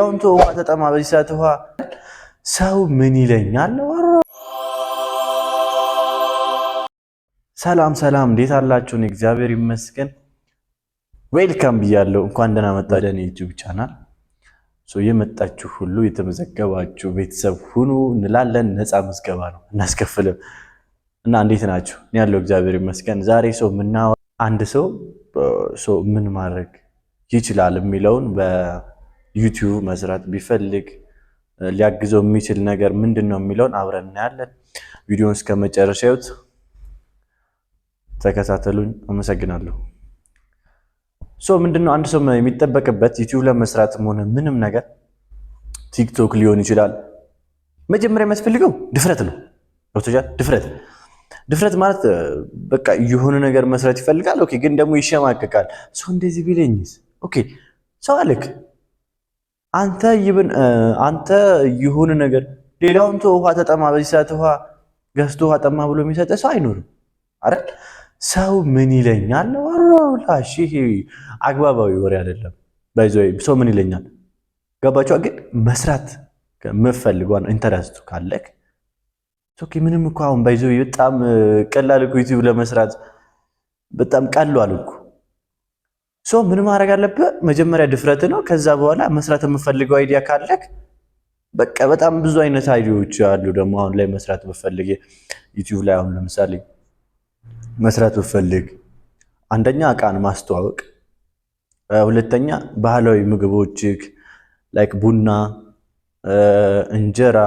ያውንቶ ውሃ ተጠማ በዚህ ሰዓት ውሃ ሰው ምን ይለኛል? ሰላም ሰላም፣ እንዴት አላችሁ? እግዚአብሔር ይመስገን። ዌልካም ብያለሁ። እንኳን ደህና መጣችሁ ወደ እኔ ዩቲዩብ ቻናል። የመጣችሁ ሁሉ የተመዘገባችሁ ቤተሰብ ሁኑ እንላለን። ነፃ ምዝገባ ነው እናስከፍልም እና እንዴት ናችሁ? እኔ ያለው እግዚአብሔር ይመስገን። ዛሬ አንድ ሰው ምን ማድረግ ይችላል የሚለውን በዩቲዩብ መስራት ቢፈልግ ሊያግዘው የሚችል ነገር ምንድነው የሚለውን አብረን እናያለን። ቪዲዮውን እስከ መጨረሻ ይዩት፣ ተከታተሉኝ። አመሰግናለሁ። ምንድነው አንድ ሰው የሚጠበቅበት ዩቲዩብ ለመስራትም ሆነ ምንም ነገር ቲክቶክ ሊሆን ይችላል። መጀመሪያ የሚያስፈልገው ድፍረት ነው። ድፍረት ማለት በቃ የሆነ ነገር መስራት ይፈልጋል። ኦኬ፣ ግን ደግሞ ይሸማቀቃል። ሰው እንደዚህ ቢለኝስ? ኦኬ፣ ሰው አለክ አንተ የሆነ ነገር ሌላውን ውሃ ተጠማ በዚህ ሰዓት ውሃ ገዝቶ ውሃ ጠማ ብሎ የሚሰጥ ሰው አይኖርም አይደል? ሰው ምን ይለኛል? ወራውላሽ ይሄ አግባባዊ ወሬ አይደለም። ባይዘው ሰው ምን ይለኛል ገባችሁ? ግን መስራት ከመፈልጓን ኢንተረስቱ ካለክ ኦኬ፣ ምንም እኮ አሁን ባይዘው በጣም ቀላል እኮ ዩቲዩብ ለመስራት በጣም ቀላል እኮ። ምን ማድረግ አለብህ? መጀመሪያ ድፍረት ነው። ከዛ በኋላ መስራት የምፈልገው አይዲያ ካለክ በቃ በጣም ብዙ አይነት አይዲያዎች አሉ። ደግሞ አሁን ላይ መስራት ብፈልግ ዩቲዩብ ላይ አሁን ለምሳሌ መስራት ብፈልግ አንደኛ እቃን ማስተዋወቅ፣ ሁለተኛ ባህላዊ ምግቦች ላይክ ቡና፣ እንጀራ፣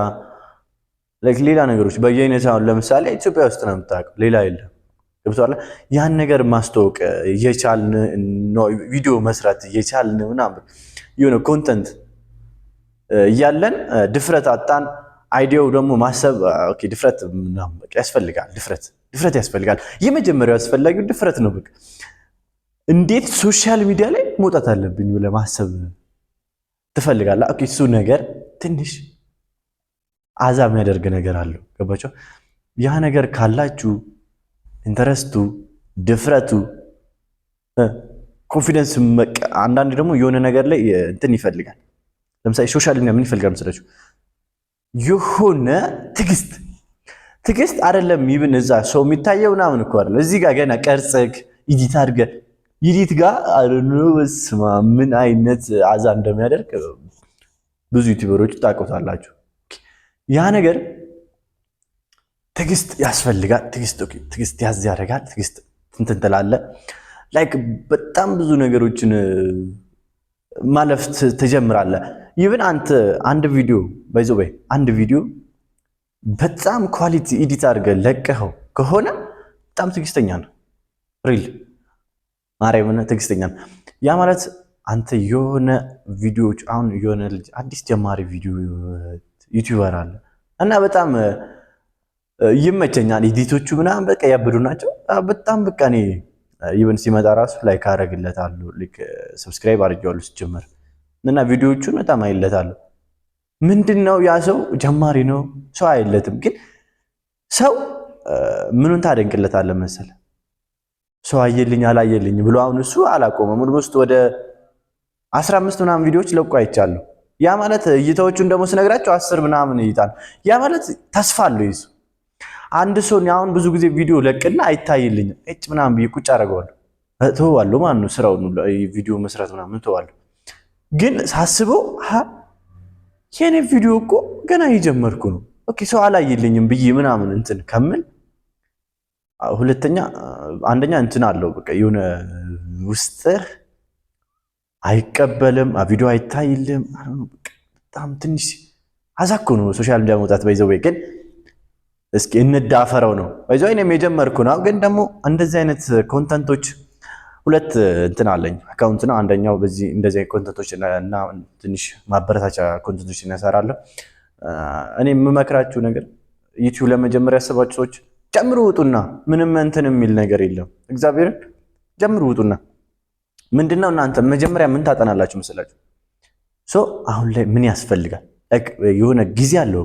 ላይክ ሌላ ነገሮች በየአይነት አሁን ለምሳሌ ኢትዮጵያ ውስጥ ነው የምታውቀው፣ ሌላ የለም። ገብቶሃል? ያን ነገር ማስተዋወቅ የቻልን ነው፣ ቪዲዮ መስራት የቻልን ምናምን የሆነ ኮንተንት እያለን ድፍረት አጣን። አይዲያው ደግሞ ማሰብ ኦኬ፣ ድፍረት ምናምን በቃ ያስፈልጋል። ድፍረት ያስፈልጋል። የመጀመሪያው አስፈላጊው ድፍረት ነው። በቃ እንዴት ሶሻል ሚዲያ ላይ መውጣት አለብኝ ብለህ ማሰብ ትፈልጋለህ። ኦኬ፣ እሱ ነገር ትንሽ አዛ የሚያደርግ ነገር አለው። ገባችሁ? ያ ነገር ካላችሁ ኢንተረስቱ፣ ድፍረቱ፣ ኮንፊደንስ አንዳንድ ደግሞ የሆነ ነገር ላይ እንትን ይፈልጋል። ለምሳሌ ሶሻል ሚዲያ ምን ይፈልጋል መሰላችሁ? የሆነ ትዕግስት አይደለም። ይብን እዛ ሰው የሚታየው ምናምን እኮ አይደለም። እዚህ ጋር ገና ቀርጸክ ኤዲት አድርገህ ኤዲት ጋር በስመ አብ ምን አይነት አዛ እንደሚያደርግ ብዙ ዩቲዩበሮች ታውቁታላችሁ። ያ ነገር ትዕግስት ያስፈልጋል። ትዕግስት ያዝ ያደርጋል። ትዕግስት እንትን ትላለህ። ላይክ በጣም ብዙ ነገሮችን ማለፍ ትጀምራለህ። ይብን አንድ ቪዲዮ በጣም ኳሊቲ ኤዲት አድርገህ ለቀኸው ከሆነ በጣም ትዕግስተኛ ነው። ሪል ማርያምን ትዕግስተኛ ነው። ያ ማለት አንተ የሆነ ቪዲዮዎች አሁን የሆነ ልጅ አዲስ ጀማሪ ቪዲዮ ዩቲዩበር አለ እና በጣም ይመቸኛል ኤዲቶቹ ምናምን በቃ ያብዱ ናቸው። በጣም በቃ እኔ ይብን ሲመጣ ራሱ ላይክ አደርግለታለሁ፣ ላይክ ሰብስክራይብ አድርጌዋለሁ ሲጀመር እና ቪዲዮዎቹን በጣም አይለታለሁ። ምንድነው ያ ሰው ጀማሪ ነው፣ ሰው አይለትም። ግን ሰው ምኑን ታደንቅለታለህ መሰለህ? ሰው አየልኝ አላየልኝ ብሎ አሁን እሱ አላቆመም። ውስጥ ወደ 15 ምናምን ቪዲዮዎች ለቆ አይቻለሁ። ያ ማለት እይታዎቹን ደግሞ ስነግራቸው 10 ምናምን እይታል። ያ ማለት ተስፋ አለው ይሱ አንድ ሰው አሁን ብዙ ጊዜ ቪዲዮ ለቅና አይታይልኝም እጭ ምናምን ብዬ ቁጭ አደርገዋለሁ፣ ተወዋለሁ ማለት ነው። ስራውን ቪዲዮ መስራት ምናምን ተወዋለሁ። ግን ሳስበው የኔ ቪዲዮ እኮ ገና እየጀመርኩ ነው፣ ኦኬ ሰው አላየልኝም ብዬ ምናምን እንትን ከምል አንደኛ እንትን አለው በቃ የሆነ ውስጥህ አይቀበልም፣ ቪዲዮ አይታይልም። በጣም ትንሽ አዛኮ ነው ሶሻል ሚዲያ መውጣት። ባይዘው ግን እስኪ እንዳፈረው ነው ባይዘው እኔም የጀመርኩ ነው። ግን ደግሞ እንደዚህ አይነት ኮንተንቶች ሁለት እንትን አለኝ አካውንት ነው። አንደኛው በዚህ እንደዚህ አይነት ኮንተንቶች እና ትንሽ ማበረታቻ ኮንተንቶች እናሰራለሁ። እኔ የምመክራችሁ ነገር ዩቲዩብ ለመጀመር ያሰባችሁ ሰዎች ጀምሩ፣ ውጡና ምንም እንትን የሚል ነገር የለም። እግዚአብሔርን ጀምሩ፣ ውጡና ምንድነው እናንተ መጀመሪያ ምን ታጠናላችሁ መሰላችሁ? አሁን ላይ ምን ያስፈልጋል? የሆነ ጊዜ አለው።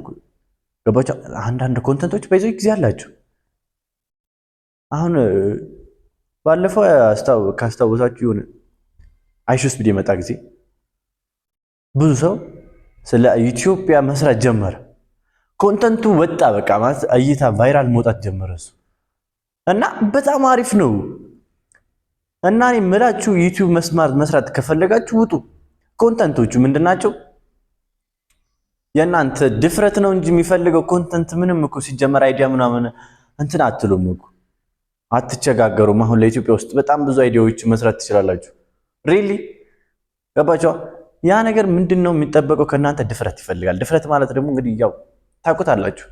ገባችሁ? አንዳንድ ኮንተንቶች በዚህ ጊዜ አላችሁ። አሁን ባለፈው ካስታወሳችሁ የሆነ አይሹስ ቪዲዮ መጣ ጊዜ ብዙ ሰው ስለ ኢትዮጵያ መስራት ጀመረ። ኮንተንቱ ወጣ በቃ ማለት እይታ ቫይራል መውጣት ጀመረ እሱ እና በጣም አሪፍ ነው። እና እኔ የምላችሁ ዩቲዩብ መስራት ከፈለጋችሁ ውጡ። ኮንተንቶቹ ምንድናቸው? የእናንተ ድፍረት ነው እንጂ የሚፈልገው ኮንተንት ምንም እኮ ሲጀመር አይዲያ ምናምን እንትን አትሉም እኮ አትቸጋገሩም። አሁን ለኢትዮጵያ ውስጥ በጣም ብዙ አይዲያዎች መስራት ትችላላችሁ። ሪሊ ገባችሁ? ያ ነገር ምንድነው የሚጠበቀው ከእናንተ? ድፍረት ይፈልጋል። ድፍረት ማለት ደግሞ እንግዲህ ያው ታውቁታላችሁ።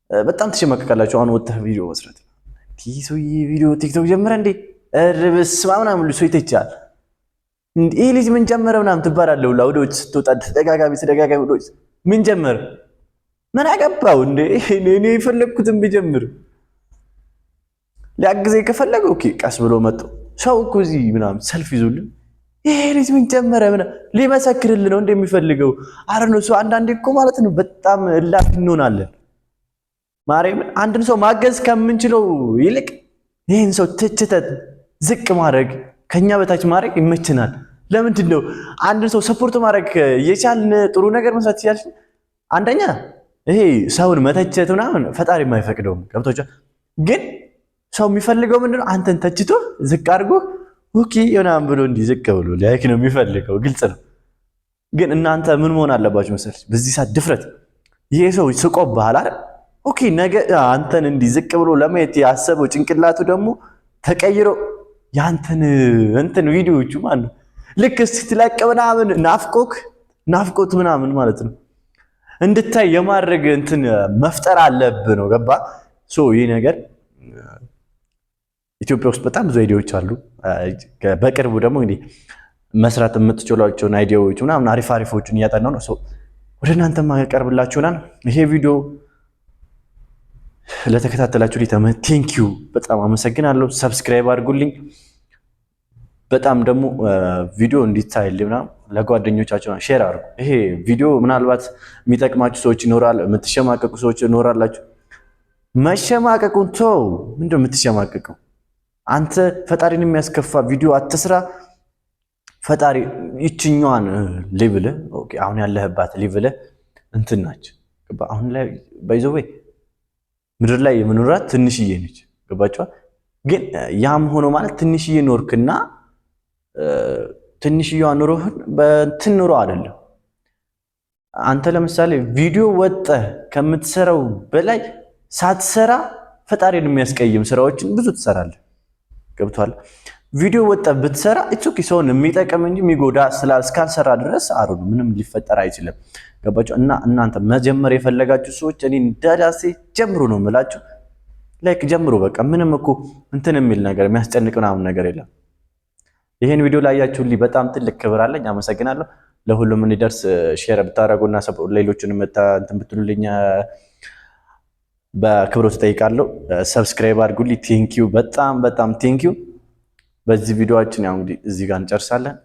በጣም ትሸመቀቃላችሁ። አሁን ወጥተህ ቪዲዮ መስራት ሰውዬ ቪዲዮ ቲክቶክ ጀመረ እንዴ እርብስ ምናምን ሰው ይተቻል። ይህ ልጅ ምን ጀመረ ምናምን ትባላለህ። ወደ ውጭ ስትወጣ ተደጋጋሚ ወደ ውጭ ምን ጀመረ? ምን አገባው እንዴ? እኔ የፈለግኩትን ቢጀምር ሊያግዘኝ ከፈለገ ኦኬ፣ ቀስ ብሎ መጥቶ ሰው እኮ እዚህ ምናምን ሰልፍ ይዞልን ይሄ ልጅ ምን ጀመረ ምናምን ሊመሰክርልን ነው እንደሚፈልገው አረኑ ሰው። አንዳንዴ እኮ ማለት ነው በጣም እላፊ እንሆናለን። ማርያምን አንድን ሰው ማገዝ ከምንችለው ይልቅ ይህን ሰው ትችተት ዝቅ ማድረግ ከኛ በታች ማድረግ ይመችናል። ለምንድን ነው አንድን ሰው ሰፖርት ማድረግ የቻልን ጥሩ ነገር መስራት ይችላል። አንደኛ ይሄ ሰውን መተቸት ምናምን ፈጣሪ የማይፈቅደውም ገብቶቻ። ግን ሰው የሚፈልገው ምንድነው? አንተን ተችቶ ዝቅ አድርጎ ኦኬ ምናምን ብሎ እንዲህ ዝቅ ብሎ ላይክ ነው የሚፈልገው። ግልጽ ነው። ግን እናንተ ምን መሆን አለባችሁ መሰለሽ? በዚህ ሰዓት ድፍረት ይሄ ሰው ስቆብሃል አይደል? ኦኬ ነገ አንተን እንዲህ ዝቅ ብሎ ለማየት ያሰበው ጭንቅላቱ ደግሞ ተቀይሮ ያንተን እንትን ቪዲዮዎቹ ማለት ነው ልክ ስትለቅ ምናምን ናፍቆት ምናምን ማለት ነው እንድታይ የማድረግ እንትን መፍጠር አለብህ ነው። ገባ? ይህ ነገር ኢትዮጵያ ውስጥ በጣም ብዙ አይዲያዎች አሉ። በቅርቡ ደግሞ እንግዲህ መስራት የምትችሏቸውን አይዲያዎች ምናምን አሪፎቹን እያጠናው ነው። ወደ እናንተ ማቀርብላችሁናል። ይሄ ቪዲዮ ለተከታተላችሁ ቴንኪዩ በጣም አመሰግናለሁ። ሰብስክራይብ አድርጉልኝ። በጣም ደግሞ ቪዲዮ እንዲታይልኝ ምናምን ለጓደኞቻችሁ ሼር አድርጉ። ይሄ ቪዲዮ ምናልባት የሚጠቅማችሁ ሰዎች ይኖራል፣ የምትሸማቀቁ ሰዎች ይኖራላችሁ። መሸማቀቁን ተው። ምንድነው የምትሸማቀቀው? አንተ ፈጣሪን የሚያስከፋ ቪዲዮ አትስራ። ፈጣሪ ይችኛዋን ሌቭል ኦኬ፣ አሁን ያለህባት ሌቭል እንትን ናች። አሁን ላይ ባይዘው ምድር ላይ የምኖራት ትንሽዬ ነች። ገባችኋል? ግን ያም ሆኖ ማለት ትንሽዬ ኖርክና ትንሽዬዋ ኑሮህን በእንትን ኑሮ አይደለም። አንተ ለምሳሌ ቪዲዮ ወጥተህ ከምትሰራው በላይ ሳትሰራ ፈጣሪን የሚያስቀይም ስራዎችን ብዙ ትሰራለህ። ገብቷል? ቪዲዮ ወጥተህ ብትሰራ እቺ ሰውን የሚጠቅም እንጂ የሚጎዳ እስካልሰራ ድረስ አሩን ምንም ሊፈጠር አይችልም። ገባችሁ? እና እናንተ መጀመር የፈለጋችሁ ሰዎች እኔ እንዳዳሴ ጀምሩ ነው የምላችሁ። ላይክ ጀምሩ በቃ። ምንም እኮ እንትን የሚል ነገር የሚያስጨንቅ ምናምን ነገር የለም። ይሄን ቪዲዮ ላይ ያያችሁልኝ በጣም ትልቅ ክብር አለኝ። አመሰግናለሁ። ለሁሉም እንዲደርስ ሼር ብታረጉና ሌሎችንም እንትን ብትሉልኝ በክብሮት ጠይቃለሁ። ሰብስክራይብ አድርጉልኝ። ቴንኪዩ በጣም ቴንኪዩ። በዚህ ቪዲዮአችን ያው እንግዲህ እዚህ ጋር እንጨርሳለን።